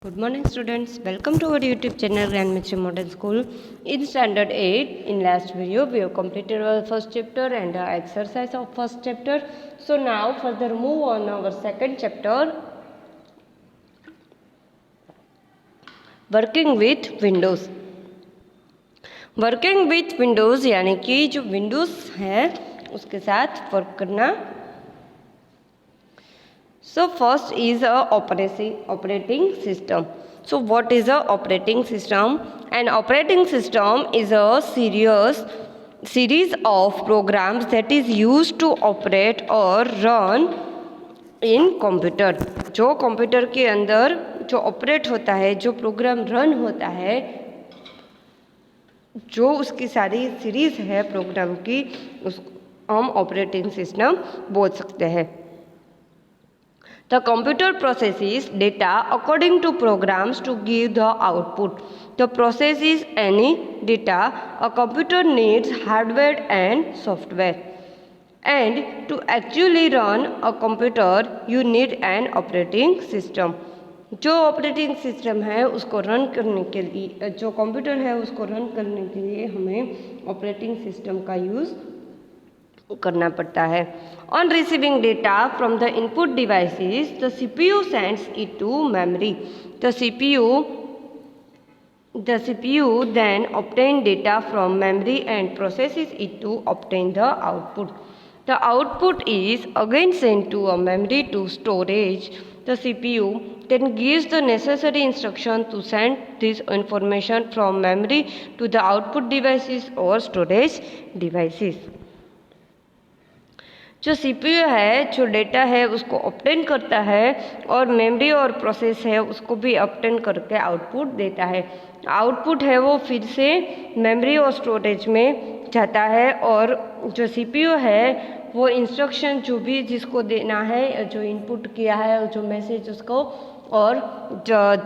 Good morning students, welcome to our YouTube channel Grandmaster Model School. In standard 8, in last video we have completed our first chapter and the exercise of first chapter. So now further move on our second chapter, working with Windows. Working with Windows यानी कि जो Windows है उसके साथ work करना. So first is a operating system. So what is a operating system? An operating system is a series of programs that is used to operate or run in computer. जो computer के अंदर जो operate होता है, जो program run होता है, जो उसकी सारी सीरीज़ है प्रोग्राम की, उसको हम ऑपरेटिंग सिस्टम बोल सकते हैं. The computer processes data according to programs to give the output. The process is any data. A computer needs hardware and software. And to actually run a computer, you need an operating system. जो operating system है उसको run करने के लिए, जो computer है उसको run करने के लिए हमें ऑपरेटिंग सिस्टम का यूज़ करना पड़ता है. On receiving data from the input devices, the CPU sends it to memory. The CPU then obtains data from memory and processes it to obtain the output. The output is again sent to a memory to storage. The CPU then gives the necessary instruction to send this information from memory to the output devices or storage devices. जो CPU है, जो data है उसको obtain करता है और memory और process है उसको भी ऑब्टेन करके आउटपुट देता है. आउटपुट है वो फिर से मेमोरी और स्टोरेज में जाता है और जो CPU है वो इंस्ट्रक्शन जो भी जिसको देना है, जो इनपुट किया है, जो मैसेज उसको और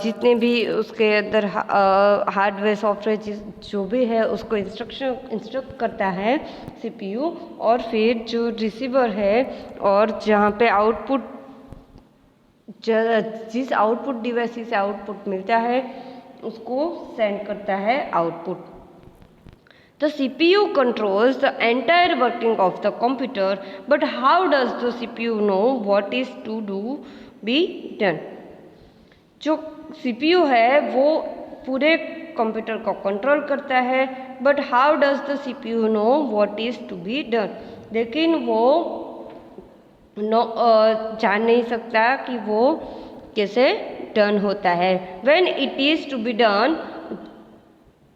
जितने भी उसके अंदर हार्डवेयर सॉफ्टवेयर जो भी है उसको इंस्ट्रक्ट करता है CPU. और फिर जो रिसीवर है और जहाँ पे आउटपुट जिस आउटपुट डिवाइस से आउटपुट मिलता है उसको सेंड करता है output. The CPU controls the entire working of the computer, but how does the CPU know what is to be done? जो CPU है वो पूरे कंप्यूटर को कंट्रोल करता है, but how does the CPU know what is to be done. लेकिन वो जान नहीं सकता कि वो कैसे डन होता है. When it is to be done,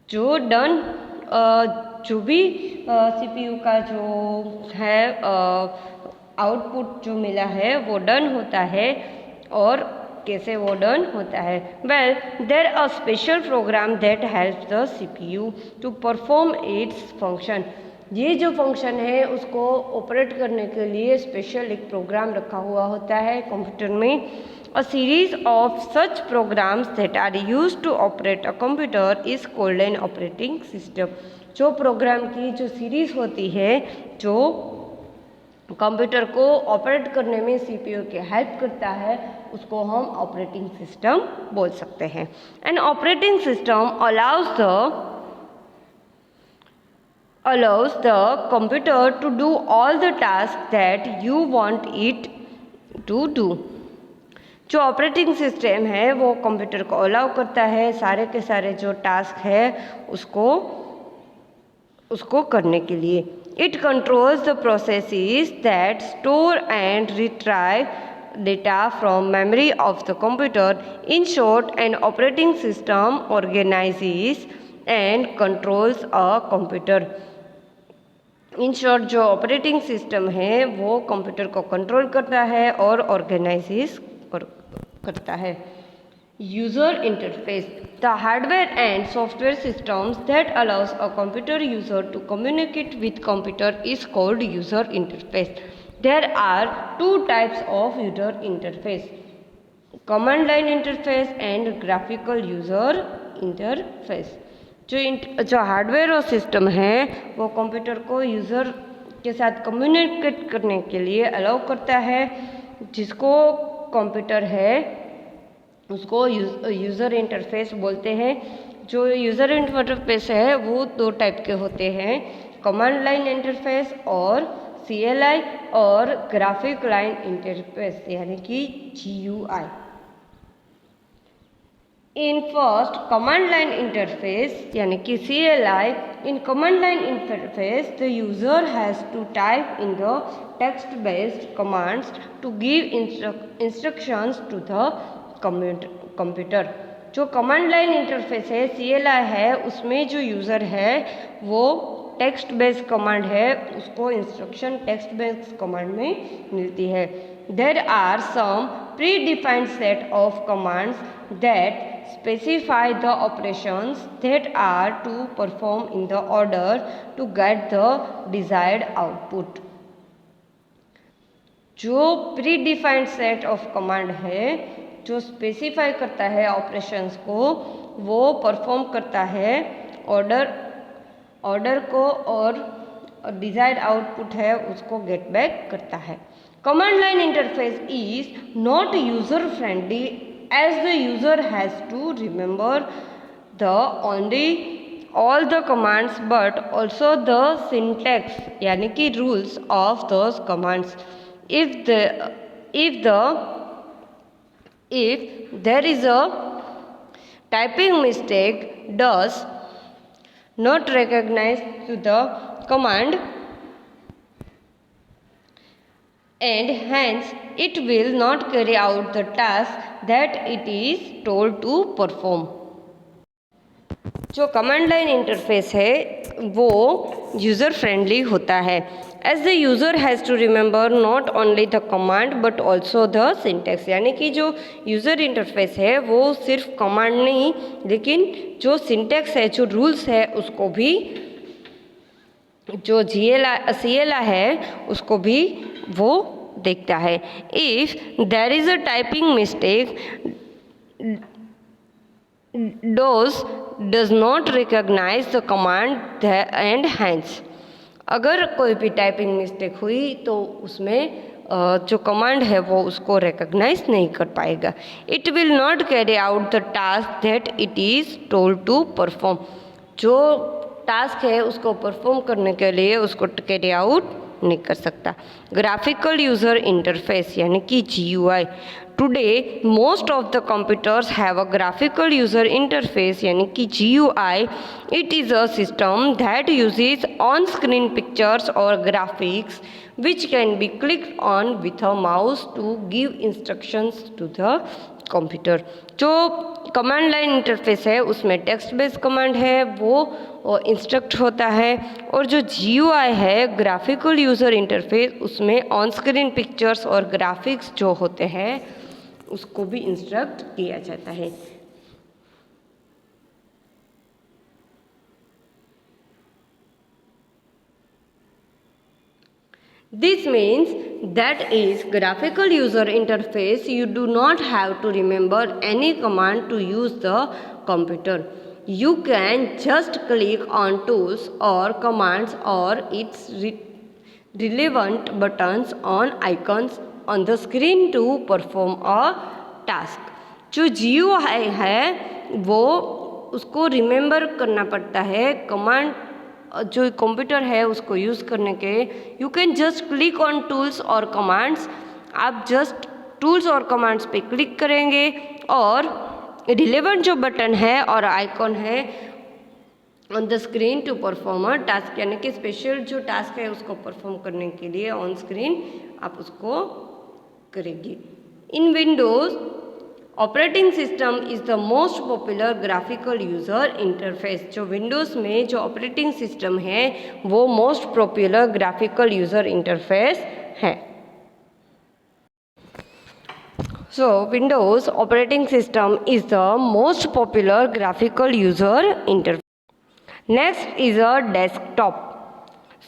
जो डन जो भी CPU का जो है आउटपुट जो मिला है वो डन होता है. और कैसे वो डन होता है? Well, there a special program that helps the CPU to perform its function. ये जो फंक्शन है उसको ऑपरेट करने के लिए स्पेशल एक प्रोग्राम रखा हुआ होता है कंप्यूटर में. A series of such programs that are used to operate a computer is called an operating system. जो प्रोग्राम की जो सीरीज होती है जो कंप्यूटर को ऑपरेट करने में CPU की हेल्प करता है उसको हम ऑपरेटिंग सिस्टम बोल सकते हैं. N operating system allows the computer to do all the tasks that you want it to do. जो ऑपरेटिंग सिस्टम है वो कंप्यूटर को अलाउ करता है सारे के सारे जो टास्क है उसको करने के लिए. It controls the processes that store and retrieve data from memory of the computer. In short, an operating system organizes and controls a computer. In short जो ऑपरेटिंग सिस्टम है वो कंप्यूटर को कंट्रोल करता है और ऑर्गेनाइज करता है. User interface. The hardware and software systems that allows a computer user to communicate with computer is called user interface. There are two types of user interface: command line interface and graphical user interface. जो hardware और system है वो computer को user के साथ communicate करने के लिए अलाउ करता है, जिसको कंप्यूटर है उसको यूज़र इंटरफेस बोलते हैं। जो यूज़र इंटरफेस है वो दो टाइप के होते हैं, कमांड लाइन इंटरफेस और CLI और ग्राफिक लाइन इंटरफेस यानी कि GUI। In first command line interface यानी कि CLI, in command line interface the user has to type in the text based commands to give instructions to the computer. जो command line interface है CLI है, उसमें जो user है वो text based command है, उसको इंस्ट्रक्शन टेक्स्ट बेस्ड कमांड में मिलती है। There are some predefined set of commands that specify the operations that are to perform in the order to get the desired output। जो pre defined set of command है जो specify करता है operations को, वो perform करता है order को और डिजायर्ड आउटपुट है उसको गेट बैक करता है। Command line interface is not user friendly as the user has to remember the only all the commands but also the syntax यानी कि rules of those commands। if there is a typing mistake does not recognize to the command and hence it will not carry out the task that it is told to perform। जो command line interface है वो user friendly होता है, as the user has to remember not only the command but also the syntax. यानी कि जो user interface है वो सिर्फ कमांड नहीं लेकिन जो सिंटेक्स है, जो रूल्स है, उसको भी, जो CLI है उसको भी वो देखता है। If there is a typing mistake does not recognise the command and hangs. अगर कोई भी टाइपिंग मिस्टेक हुई तो उसमें जो कमांड है वो उसको रिकॉग्नाइज नहीं कर पाएगा। It will not carry out the task that it is told to perform. जो टास्क है उसको परफॉर्म करने के लिए उसको कैरी आउट नहीं कर सकता। ग्राफिकल यूज़र इंटरफेस यानी कि GUI। Today most of the computers have a graphical user interface यानी कि GUI। It is a system that usage on screen pictures और graphics which can be clicked on with a mouse to give instructions to the computer. जो command line interface है उसमें text based command है वो instruct होता है, और जो GUI है ग्राफिकल यूज़र इंटरफेस उसमें ऑन स्क्रीन पिक्चर्स और ग्राफिक्स जो होते हैं उसको भी इंस्ट्रक्ट किया जाता है। This means that is graphical user interface you do not have to remember any command to use the computer. You can just click on tools or commands or its relevant buttons on icons on the screen to perform a task। जो GUI है वो उसको remember करना पड़ता है command जो computer है उसको यूज़ करने के। You can just click on tools और कमांड्स। आप जस्ट टूल्स और कमांड्स पे क्लिक करेंगे और रिलेवेंट जो बटन है और आइकॉन है on the screen to perform a task, यानी कि स्पेशल जो टास्क है उसको परफॉर्म करने के लिए ऑन स्क्रीन आप उसको करेंगे। In Windows operating system is the most popular graphical user interface. जो विंडोज़ में जो ऑपरेटिंग सिस्टम है वो most popular graphical user interface है। So Windows operating system is the most popular graphical user interface. Next is a desktop.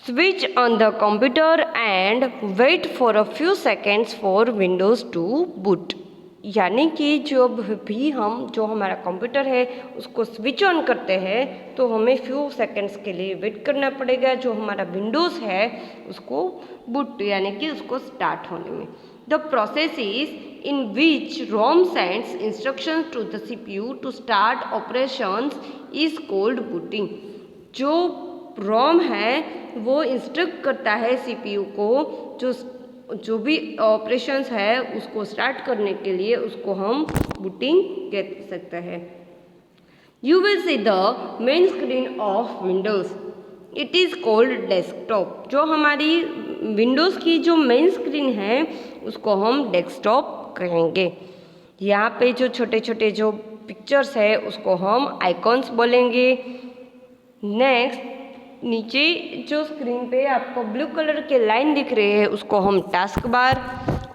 Switch on the computer and wait for a few seconds for Windows to boot। यानी कि जब भी हम जो हमारा computer है उसको स्विच ऑन करते हैं तो हमें फ्यू सेकंड्स के लिए वेट करना पड़ेगा जो हमारा विंडोज़ है उसको बूट यानी कि उसको स्टार्ट होने में। The process is in which ROM sends instructions to the CPU to start operations is called booting. जो ROM है वो इंस्ट्रक्ट करता है CPU को जो भी ऑपरेशंस है उसको स्टार्ट करने के लिए, उसको हम बूटिंग कह सकते हैं. You will see the main screen of Windows. It is called desktop. जो हमारी विंडोज़ की जो मेन स्क्रीन है उसको हम डेस्कटॉप कहेंगे. यहाँ पे जो छोटे छोटे जो पिक्चर्स है उसको हम आइकॉन्स बोलेंगे. नेक्स्ट नीचे जो स्क्रीन पे आपको ब्लू कलर के लाइन दिख रहे हैं उसको हम टास्क बार,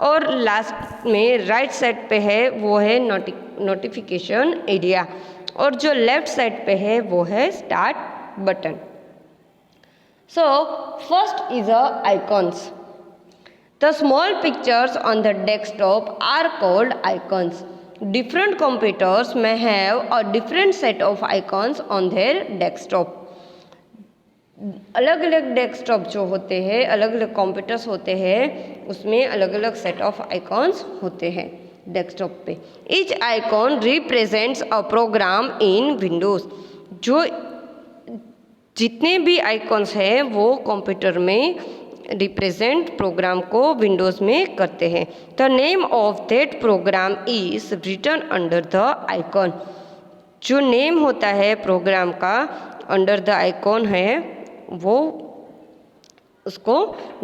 और लास्ट में राइट साइड पे है वो है नोटिफिकेशन एरिया, और जो लेफ्ट साइड पे है वो है start button. So first is icons. The small pictures on the desktop are called icons. Different computers may have a different set of icons on their desktop. अलग अलग desktop जो होते हैं, अलग अलग कंप्यूटर्स होते हैं, उसमें अलग अलग सेट ऑफ आइकॉन्स होते हैं डेस्कटॉप पे. Each icon represents a program in Windows. जो जितने भी आइकॉन्स हैं वो कंप्यूटर में रिप्रेजेंट प्रोग्राम को विंडोज़ में करते हैं. The name of that program is written under the icon. जो नेम होता है प्रोग्राम का अंडर द आइकॉन है वो उसको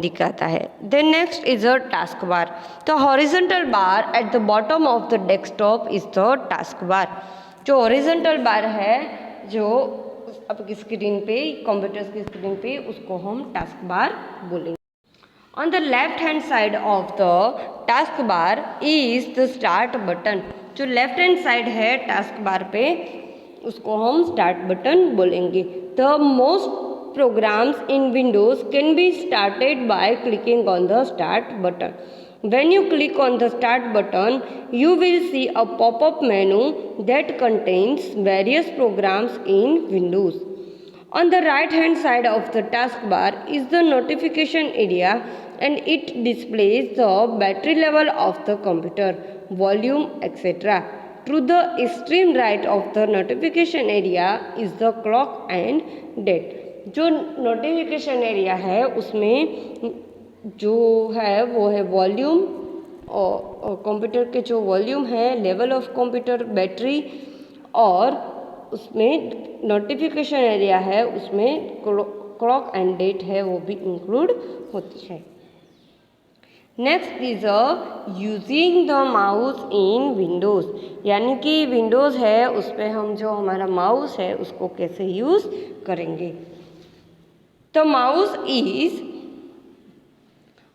दिखाता है. Then next is a task bar. The horizontal bar at the bottom of the desktop is the task bar. जो हॉरिजॉन्टल बार है जो आपकी स्क्रीन पे, कंप्यूटर की स्क्रीन पे, उसको हम टास्क बार बोलेंगे. On the left hand side of the task bar is the start button. जो लेफ्ट हैंड साइड है टास्क बार पे उसको हम स्टार्ट बटन बोलेंगे. The most programs in Windows can be started by clicking on the start button. When you click on the start button, you will see a pop-up menu that contains various programs in Windows. On the right hand side of the taskbar is the notification area, and it displays the battery level of the computer, volume, etc. To the extreme right of the notification area is the clock and date. जो notification area है उसमें जो है वो है volume, और computer के जो वॉल्यूम है, लेवल ऑफ कंप्यूटर, बैटरी, और उसमें नोटिफिकेशन एरिया है उसमें क्लॉक एंड डेट है वो भी इंक्लूड होती है. Next is using the mouse in Windows. यानी कि विंडोज़ है उस पर हम जो हमारा माउस है उसको कैसे यूज़ करेंगे. The mouse is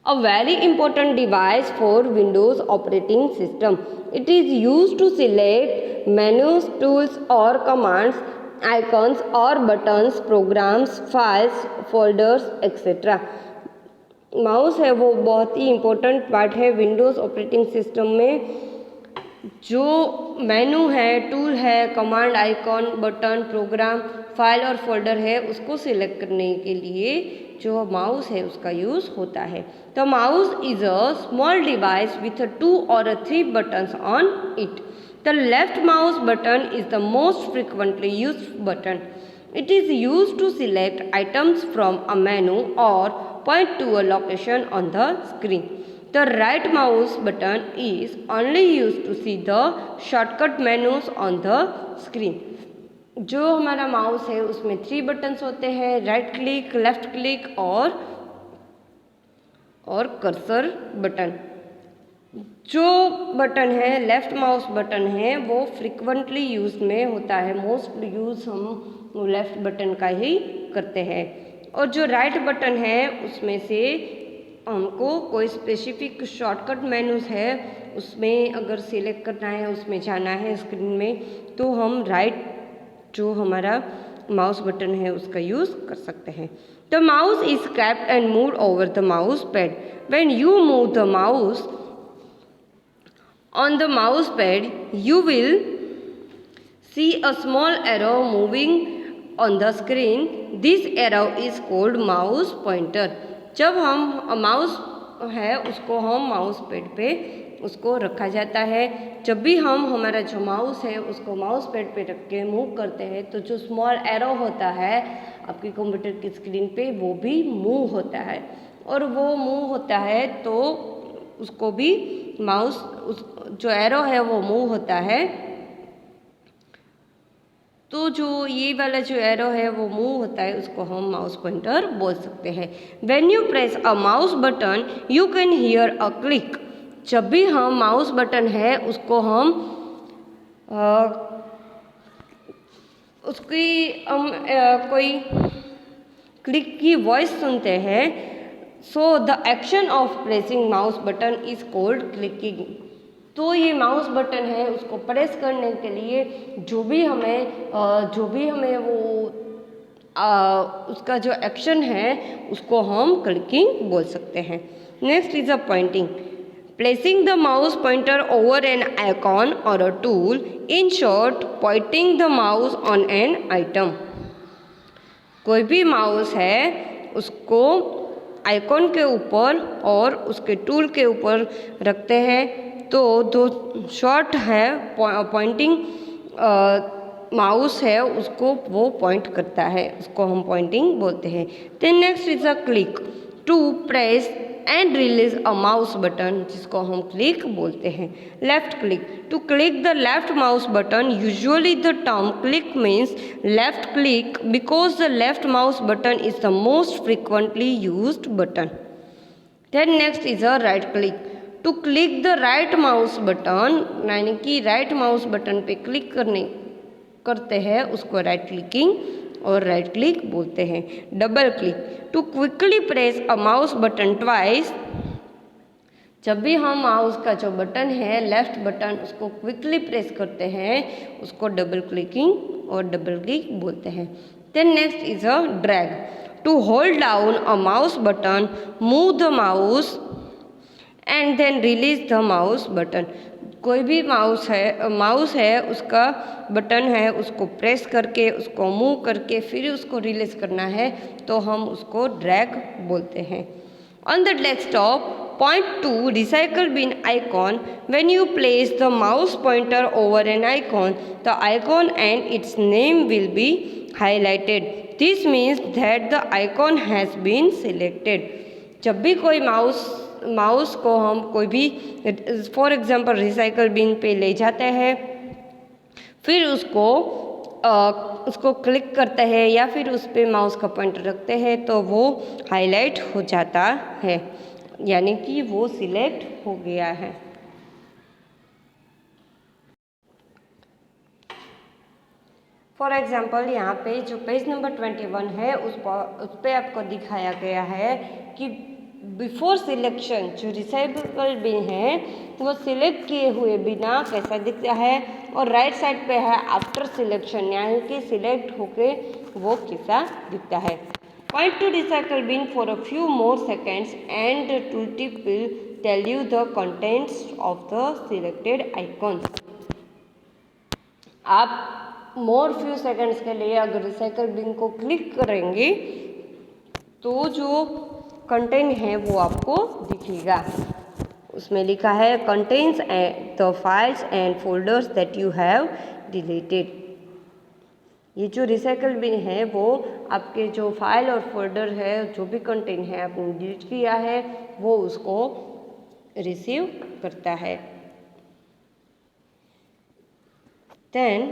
a very important device for Windows operating system. It is used to select menus, tools or commands, icons or buttons, programs, files, folders, etc. Mouse है वो बहुत ही इम्पोर्टेंट पार्ट है Windows operating system में. जो menu है, tool है, command, icon, button, program, file और फोल्डर है उसको सिलेक्ट करने के लिए जो माउस है उसका यूज़ होता है. The mouse is a small device with 2 or 3 buttons on it. The left mouse button is the most frequently used button. It is used to select items from a menu और point to a location on the screen. The right mouse button is only used to see the shortcut menus on the screen. जो हमारा mouse है उसमें 3 buttons होते हैं, right click, left click और cursor button. जो button है left mouse button है वो फ्रिक्वेंटली यूज में होता है, मोस्ट यूज़ हम लेफ्ट बटन का ही करते हैं. और जो राइट बटन है उसमें से हमको कोई स्पेसिफिक शॉर्टकट मेनूज है उसमें अगर सिलेक्ट करना है, उसमें जाना है स्क्रीन में, तो हम राइट जो हमारा माउस बटन है उसका यूज़ कर सकते हैं. The mouse is kept and moved over the mouse pad. When you move the mouse on the mouse pad you will see a small arrow moving on the screen. This arrow is called mouse pointer. जब हम mouse है उसको हम mouse pad पे उसको रखा जाता है। जब भी हम हमारा जो माउस है उसको माउस पैड पे रख के मूव करते हैं तो जो स्मॉल एरो होता है आपके कंप्यूटर की स्क्रीन पे वो भी मूव होता है, और वो मूव होता है तो उसको भी माउस उस जो एरो है वो मूव होता है, तो जो ये वाला जो एरो है वो मूव होता है उसको हम माउस पॉइंटर बोल सकते हैं। When you press a mouse button you can hear a click. जब भी हम माउस बटन है उसको हम उसकी हम कोई क्लिक की वॉइस सुनते हैं। So the action of pressing mouse button is called clicking. तो ये माउस बटन है उसको प्रेस करने के लिए जो भी हमें वो उसका जो एक्शन है उसको हम क्लिकिंग बोल सकते हैं। Next is a pointing. Placing the mouse pointer over an icon और a tool, in short pointing the mouse on an item. कोई भी माउस है उसको आइकॉन के ऊपर और उसके टूल के ऊपर रखते हैं तो दो शॉर्ट है पॉइंटिंग माउस है उसको वो पॉइंट करता है, उसको हम पॉइंटिंग बोलते हैं। Then next is a click. To press and release a mouse button, जिसको हम क्लिक बोलते हैं। Left click. To click the left mouse button, usually the term click means left click because the left mouse button is the most frequently used button. Then next is a right click. To click the right mouse button, यानी कि right mouse button पे click करते हैं उसको right clicking और right click बोलते हैं। Double click. To quickly press a mouse button twice. जब भी हम माउस का जो बटन है लेफ्ट बटन उसको क्विकली प्रेस करते हैं उसको डबल क्लिकिंग और डबल क्लिक बोलते हैं। Then next is a drag. To hold down a mouse button, move the mouse and then release the mouse button. कोई भी माउस है उसका बटन है उसको प्रेस करके उसको मूव करके फिर उसको रिलीज करना है तो हम उसको ड्रैग बोलते हैं। On the desktop point to recycle bin icon. When you place the mouse pointer over an icon, the icon and its name will be highlighted. This means that the icon has been selected. जब भी कोई mouse को हम कोई भी for example recycle bin पे ले जाते हैं फिर उसको क्लिक करते हैं या फिर उस पर माउस का पॉइंटर रखते हैं तो वो हाईलाइट हो जाता है, यानी कि वो सिलेक्ट हो गया है। फॉर एग्जांपल यहाँ पे जो पेज नंबर 21 है उस पर आपको दिखाया गया है कि बिफोर सिलेक्शन जो रिसाइकल बिन है वो सिलेक्ट किए हुए बिना कैसा दिखता है, और राइट साइड पे है आफ्टर सिलेक्शन, यानी कि सिलेक्ट होके वो कैसा दिखता है। Point to recycle bin for a few more seconds and the tooltip will tell you the contents of the selected icon. आप more few seconds के लिए अगर रिसाइकल बिन को क्लिक करेंगे तो जो कंटेंट है वो आपको दिखेगा। उसमें लिखा है contains the files and folders that you have deleted. ये जो रिसाइकल बिन है वो आपके जो फाइल और फोल्डर है जो भी कंटेंट है आपने डिलीट किया है वो उसको रिसीव करता है। Then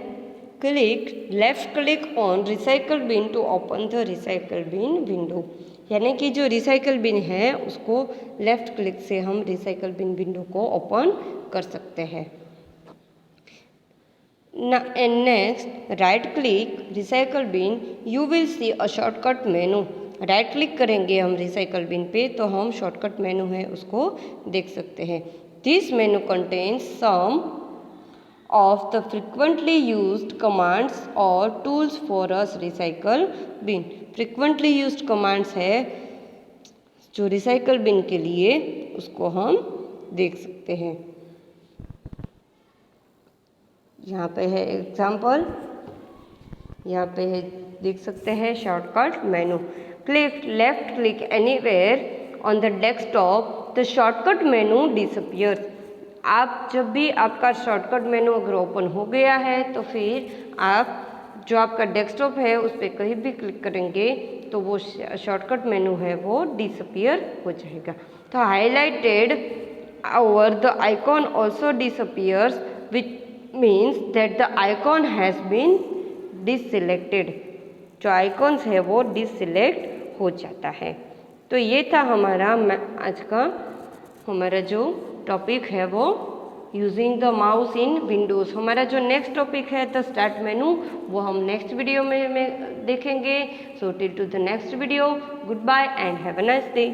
click left click on recycle bin to open the recycle bin window, यानी कि जो रिसाइकल बिन है उसको लेफ्ट क्लिक से हम रिसाइकल बिन विंडो को ओपन कर सकते हैं। And next right click recycle bin, you will see a shortcut menu. Right click करेंगे हम रिसाइकल बिन पे तो हम शॉर्टकट मेनू है उसको देख सकते हैं। This menu contains some of the frequently used commands और tools for us recycle bin. Frequently used commands है जो रिसाइकल बिन के लिए उसको हम देख सकते हैं। यहाँ पे है एग्जाम्पल, यहाँ पे है देख सकते हैं shortcut menu. Click left click anywhere on the desktop the shortcut menu disappears. आप जब भी आपका शॉर्टकट मेनू अगर ओपन हो गया है तो फिर आप जो आपका डेस्कटॉप है उस पर कहीं भी क्लिक करेंगे तो वो शॉर्टकट मेनू है वो डिसअपियर हो जाएगा। तो हाईलाइटेड और the icon also disappears which means that the icon has been deselected. जो आइकॉन्स है वो डिससिलेक्ट हो जाता है। तो ये था हमारा आज का हमारा जो टॉपिक है वो using the mouse in Windows. हमारा जो नेक्स्ट टॉपिक है द स्टार्ट मेनू वो हम नेक्स्ट वीडियो में देखेंगे। So till to the next video, goodbye and have a nice day.